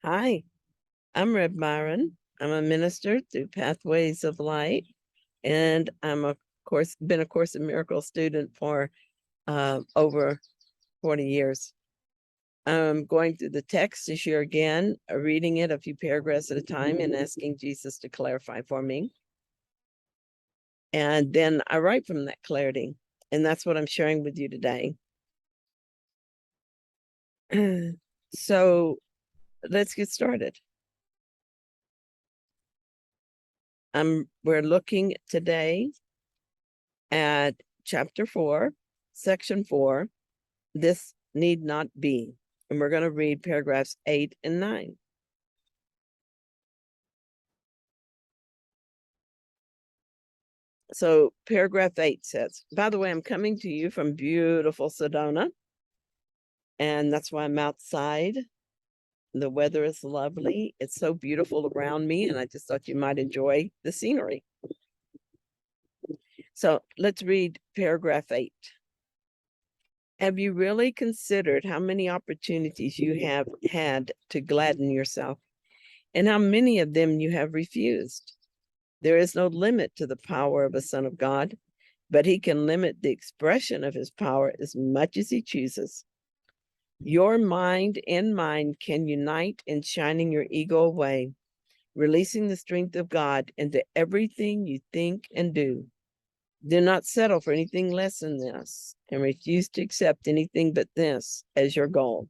Hi, I'm Rev Myron. I'm a minister through Pathways of Light, and I'm been a Course in Miracles student for over 40 years. I'm going through the text this year again, reading it a few paragraphs at a time and asking Jesus to clarify for me. And then I write from that clarity, and that's what I'm sharing with you today. So let's get started. We're looking today at chapter 4, section 4, this need not be. And we're going to read paragraphs 8 and 9. So paragraph 8 says, by the way, I'm coming to you from beautiful Sedona, and that's why I'm outside. The weather is lovely. It's so beautiful around me, and I just thought you might enjoy the scenery. So let's read paragraph 8. Have you really considered how many opportunities you have had to gladden yourself, and how many of them you have refused? There is no limit to the power of a son of God, but he can limit the expression of his power as much as he chooses. Your mind and mine can unite in shining your ego away, releasing the strength of God into everything you think and do. Do not settle for anything less than this, and refuse to accept anything but this as your goal.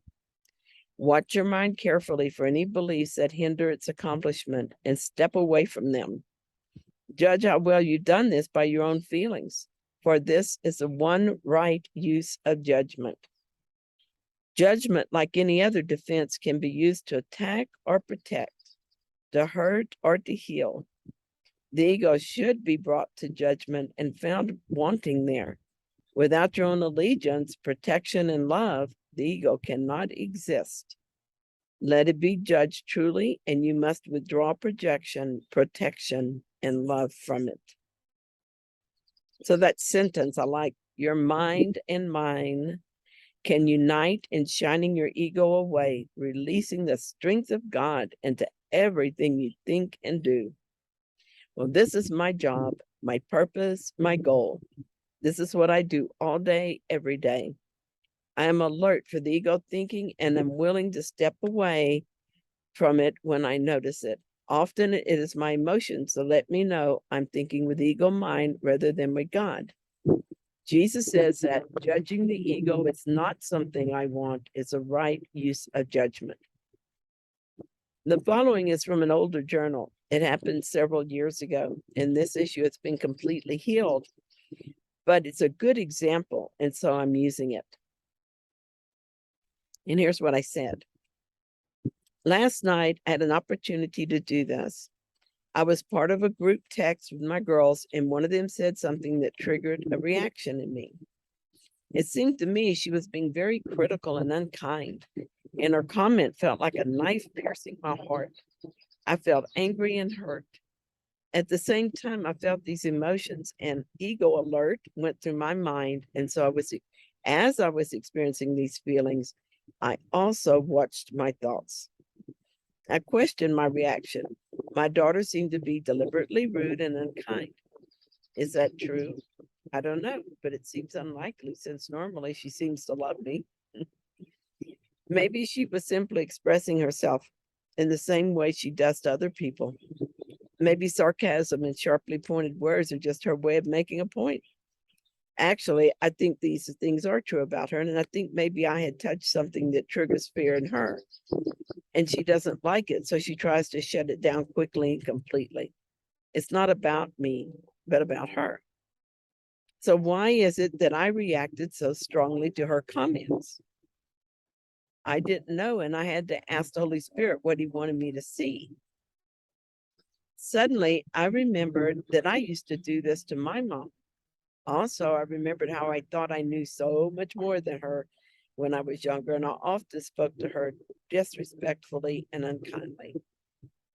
Watch your mind carefully for any beliefs that hinder its accomplishment and step away from them. Judge how well you've done this by your own feelings, for this is the one right use of judgment. Judgment, like any other defense, can be used to attack or protect, to hurt or to heal. The ego should be brought to judgment and found wanting there. Without your own allegiance, protection, and love, the ego cannot exist. Let it be judged truly, and you must withdraw projection, protection, and love from it. So that sentence, I like, your mind and mine can unite in shining your ego away, releasing the strength of God into everything you think and do. Well, this is my job, my purpose, my goal. This is what I do all day, every day. I am alert for the ego thinking, and I'm willing to step away from it when I notice it. Often it is my emotions that let me know I'm thinking with ego mind rather than with God. Jesus says that judging the ego is not something I want, it's a right use of judgment. The following is from an older journal. It happened several years ago. In this issue, it's been completely healed, but it's a good example, and so I'm using it. And here's what I said. Last night, I had an opportunity to do this. I was part of a group text with my girls, and one of them said something that triggered a reaction in me. It seemed to me she was being very critical and unkind, and her comment felt like a knife piercing my heart. I felt angry and hurt. At the same time, I felt these emotions, and ego alert went through my mind. And so as I was experiencing these feelings, I also watched my thoughts. I questioned my reaction. My daughter seemed to be deliberately rude and unkind. Is that true? I don't know, but it seems unlikely since normally she seems to love me. Maybe she was simply expressing herself in the same way she does to other people. Maybe sarcasm and sharply pointed words are just her way of making a point. Actually, I think these things are true about her, and I think maybe I had touched something that triggers fear in her, and she doesn't like it, so she tries to shut it down quickly and completely. It's not about me, but about her. So why is it that I reacted so strongly to her comments? I didn't know, and I had to ask the Holy Spirit what he wanted me to see. Suddenly, I remembered that I used to do this to my mom. Also, I remembered how I thought I knew so much more than her when I was younger, and I often spoke to her disrespectfully and unkindly.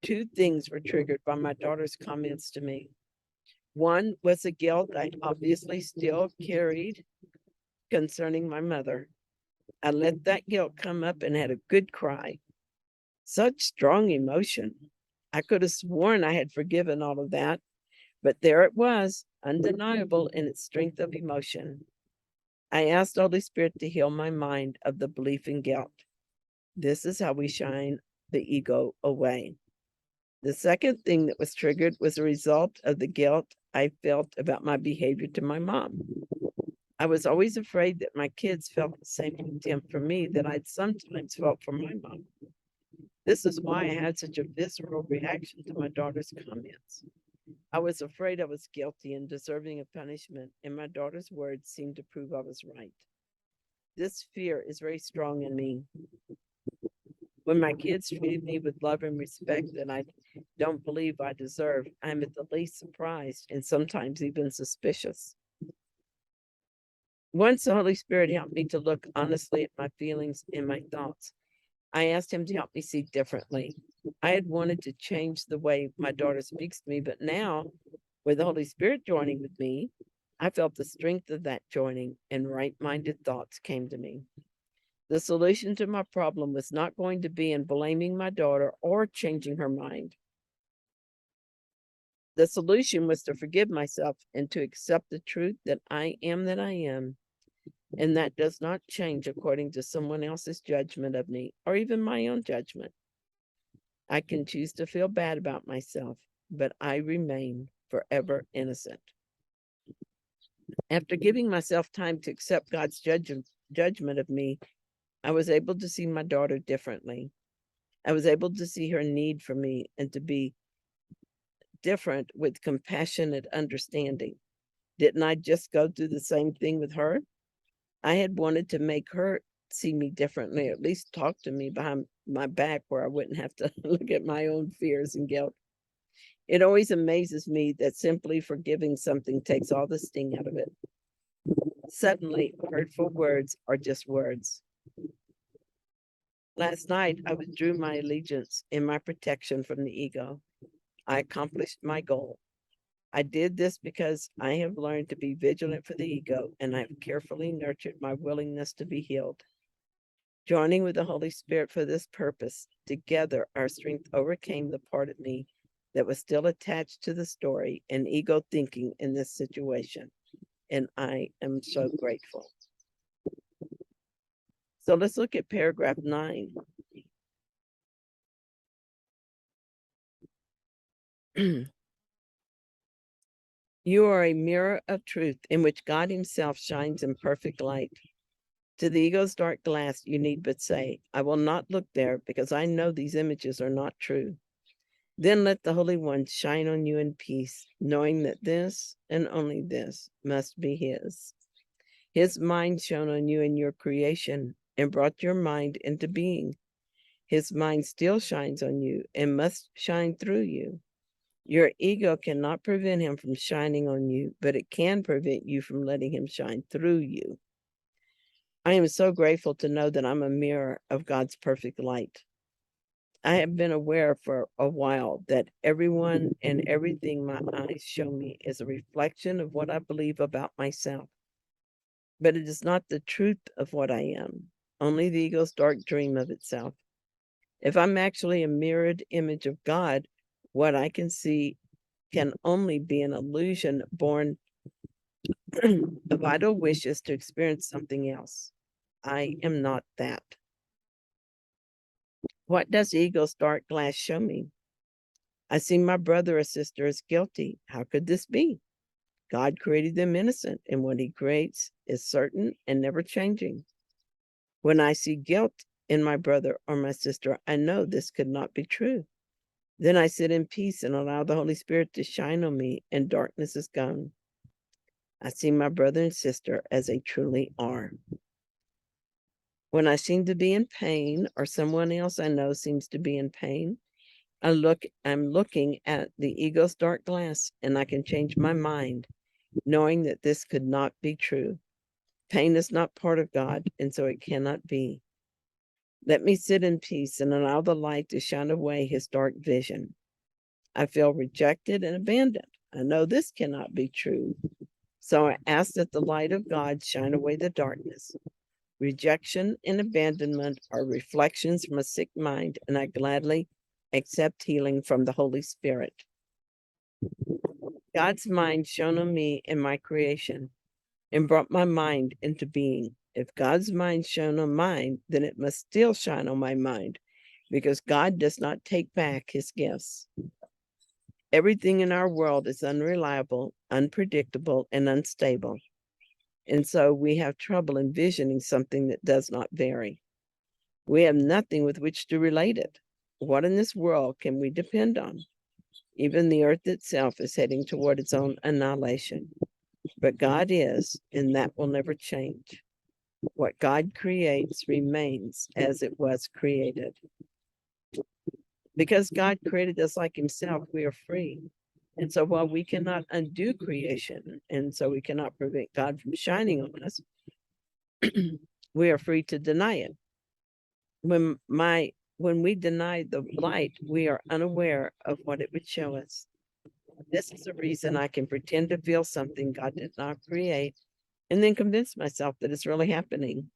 Two things were triggered by my daughter's comments to me. One was the guilt I obviously still carried concerning my mother. I let that guilt come up and had a good cry. Such strong emotion. I could have sworn I had forgiven all of that, but there it was, undeniable in its strength of emotion. I asked the Holy Spirit to heal my mind of the belief in guilt. This is how we shine the ego away. The second thing that was triggered was a result of the guilt I felt about my behavior to my mom. I was always afraid that my kids felt the same contempt for me that I'd sometimes felt for my mom. This is why I had such a visceral reaction to my daughter's comments. I was afraid I was guilty and deserving of punishment, and my daughter's words seemed to prove I was right. This fear is very strong in me. When my kids treated me with love and respect that I don't believe I deserve, I'm at the least surprised and sometimes even suspicious. Once the Holy Spirit helped me to look honestly at my feelings and my thoughts, I asked him to help me see differently. I had wanted to change the way my daughter speaks to me, but now, with the Holy Spirit joining with me, I felt the strength of that joining, and right-minded thoughts came to me. The solution to my problem was not going to be in blaming my daughter or changing her mind. The solution was to forgive myself and to accept the truth that I am, and that does not change according to someone else's judgment of me or even my own judgment. I can choose to feel bad about myself, but I remain forever innocent. After giving myself time to accept God's judgment of me, I was able to see my daughter differently. I was able to see her need for me and to be different with compassionate understanding. Didn't I just go through the same thing with her? I had wanted to make her see me differently, or at least talk to me behind my back where I wouldn't have to look at my own fears and guilt. It always amazes me that simply forgiving something takes all the sting out of it. Suddenly, hurtful words are just words. Last night, I withdrew my allegiance and my protection from the ego. I accomplished my goal. I did this because I have learned to be vigilant for the ego, and I have carefully nurtured my willingness to be healed. Joining with the Holy Spirit for this purpose, together our strength overcame the part of me that was still attached to the story and ego thinking in this situation. And I am so grateful. So let's look at paragraph 9. You are a mirror of truth in which God himself shines in perfect light. To the ego's dark glass, you need but say, I will not look there because I know these images are not true. Then let the Holy One shine on you in peace, knowing that this and only this must be his. His mind shone on you in your creation and brought your mind into being. His mind still shines on you and must shine through you. Your ego cannot prevent him from shining on you, but it can prevent you from letting him shine through you. I am so grateful to know that I'm a mirror of God's perfect light. I have been aware for a while that everyone and everything my eyes show me is a reflection of what I believe about myself. But it is not the truth of what I am, only the ego's dark dream of itself. If I'm actually a mirrored image of God, what I can see can only be an illusion born of idle wishes to experience something else. I am not that. What does the ego's dark glass show me? I see my brother or sister as guilty. How could this be? God created them innocent, and what he creates is certain and never changing. When I see guilt in my brother or my sister, I know this could not be true. Then I sit in peace and allow the Holy Spirit to shine on me, and darkness is gone. I see my brother and sister as they truly are. When I seem to be in pain, or someone else I know seems to be in pain, I'm looking at the ego's dark glass, and I can change my mind, knowing that this could not be true. Pain is not part of God, and so it cannot be. Let me sit in peace and allow the light to shine away his dark vision. I feel rejected and abandoned. I know this cannot be true. So I ask that the light of God shine away the darkness. Rejection and abandonment are reflections from a sick mind, and I gladly accept healing from the Holy Spirit. God's mind shone on me in my creation and brought my mind into being. If God's mind shone on mine, then it must still shine on my mind, because God does not take back his gifts. Everything in our world is unreliable, unpredictable, and unstable. And so we have trouble envisioning something that does not vary. We have nothing with which to relate it. What in this world can we depend on? Even the earth itself is heading toward its own annihilation. But God is, and that will never change. What God creates remains as it was created. Because God created us like himself, we are free. And so while we cannot undo creation, and so we cannot prevent God from shining on us, we are free to deny it. When we deny the light, we are unaware of what it would show us. This is the reason I can pretend to feel something God did not create and then convince myself that it's really happening.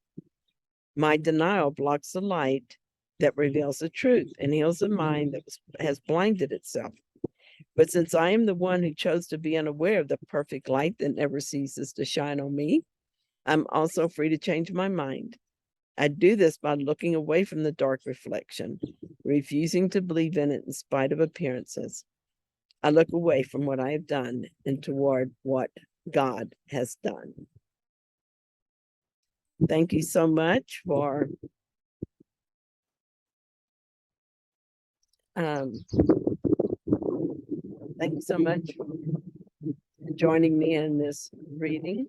My denial blocks the light that reveals the truth and heals the mind that has blinded itself. But since I am the one who chose to be unaware of the perfect light that never ceases to shine on me, I'm also free to change my mind. I do this by looking away from the dark reflection, refusing to believe in it in spite of appearances. I look away from what I have done and toward what God has done. Thank you so much for thank you so much for joining me in this reading.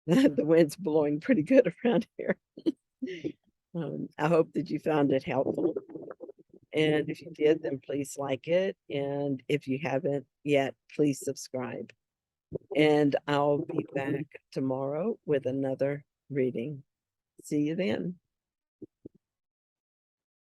The wind's blowing pretty good around here. I hope that you found it helpful. And if you did, then please like it. And if you haven't yet, please subscribe. And I'll be back tomorrow with another reading. See you then.